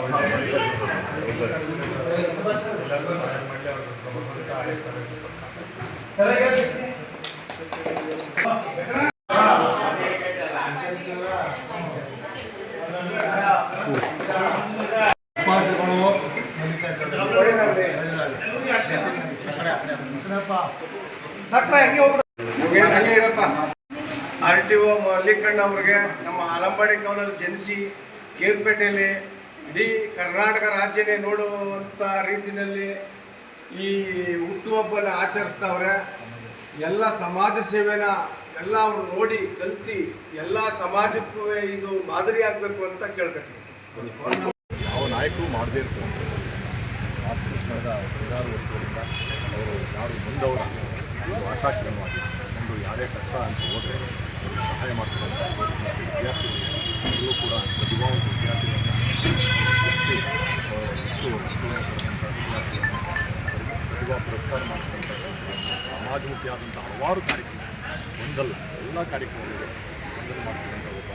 ಸಹಾಯ ಮಾಡಲಿ ಅವ್ರ ಆಯಸ್ಸು RTO ಮಲ್ಲಿಕಣ್ಣ ಅವ್ರಿಗೆ ನಮ್ಮ ಆಲಂಬಾಡಿ ಕಾಲೋನಿಯಲ್ಲಿ ಜನಿಸಿ ಕೇರ್ಪೇಟೆಯಲ್ಲಿ ಇಡೀ ಕರ್ನಾಟಕ ರಾಜ್ಯನೇ ನೋಡುವಂಥ ರೀತಿಯಲ್ಲಿ ಈ ಹುಟ್ಟುಹಬ್ಬನ ಆಚರಿಸ್ತಾವ್ರೆ. ಎಲ್ಲ ಸಮಾಜ ಸೇವೆನ ಎಲ್ಲ ಅವರು ನೋಡಿ ಕಲ್ತು ಎಲ್ಲ ಸಮಾಜಕ್ಕೂ ಇದು ಮಾದರಿ ಆಗಬೇಕು ಅಂತ ಕೇಳ್ಕೊತೀವಿ. ಯಾವ ನಾಯಕರು ಮಾಡದೇ ಇರ್ತಾರೆ. ಕಳೆದ 16 ವರ್ಷಗಳಿಂದ ಅವರು ಯಾರು ಬಂದವರ ಆಶಾಕಿರಣವಾಗಿ ಒಂದು ಯಾರೇ ಕಷ್ಟ ಅಂತ ಹೋದರೆ ಅವರಿಗೆ ಸಹಾಯ ಮಾಡ್ತಿರುವಂಥ ವಿದ್ಯಾರ್ಥಿಗಳಿಗೆ ಎಲ್ಲರೂ ಕೂಡ ಪ್ರತಿಭಾವಂತ ವಿದ್ಯಾರ್ಥಿಗಳನ್ನು ಹೆಚ್ಚು ಪ್ರತಿಭಾ ಪುರಸ್ಕಾರ ಮಾಡ್ತಕ್ಕಂಥ ಸಮಾಜಮುಖಿಯಾದಂಥ ಹಲವಾರು ಕಾರ್ಯಕ್ರಮ ಒಂದಲ್ಲ ಎಲ್ಲ ಕಾರ್ಯಕ್ರಮಗಳಿಗೆ ಸ್ಪಂದನೆ ಮಾಡ್ತಕ್ಕಂಥ ಒಬ್ಬ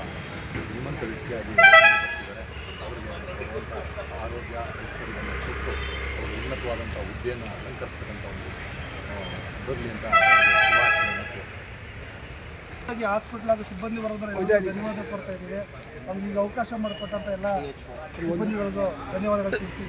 ಶ್ರೀಮಂತ ವ್ಯಕ್ತಿಯಾಗಿ ಬರ್ತಿದ್ದಾರೆ. ಅವರಿಗೆ ಆರೋಗ್ಯ ಐಶ್ವರ್ಯವನ್ನು ಕೊಟ್ಟು ಅವರು ಉನ್ನತವಾದಂಥ ಹುದ್ದೆಯನ್ನು ಅಲಂಕರಿಸ್ತಕ್ಕಂಥ ಒಂದು ಬರಲಿ ಅಂತ ಹಾಸ್ಪಿಟಲ್ ಹಾಗೂ ಸಿಬ್ಬಂದಿ ವರ್ಗದ ಧನ್ಯವಾದ ಕೊಡ್ತಾ ಇದ್ದೀವಿ. ನಮ್ಗೆ ಈಗ ಅವಕಾಶ ಮಾಡಿಕೊಟ್ಟಂಥ ಎಲ್ಲ ಸಿಬ್ಬಂದಿಗಳಿಗೂ ಧನ್ಯವಾದಗಳು ತಿಳಿಸ್ತೀವಿ.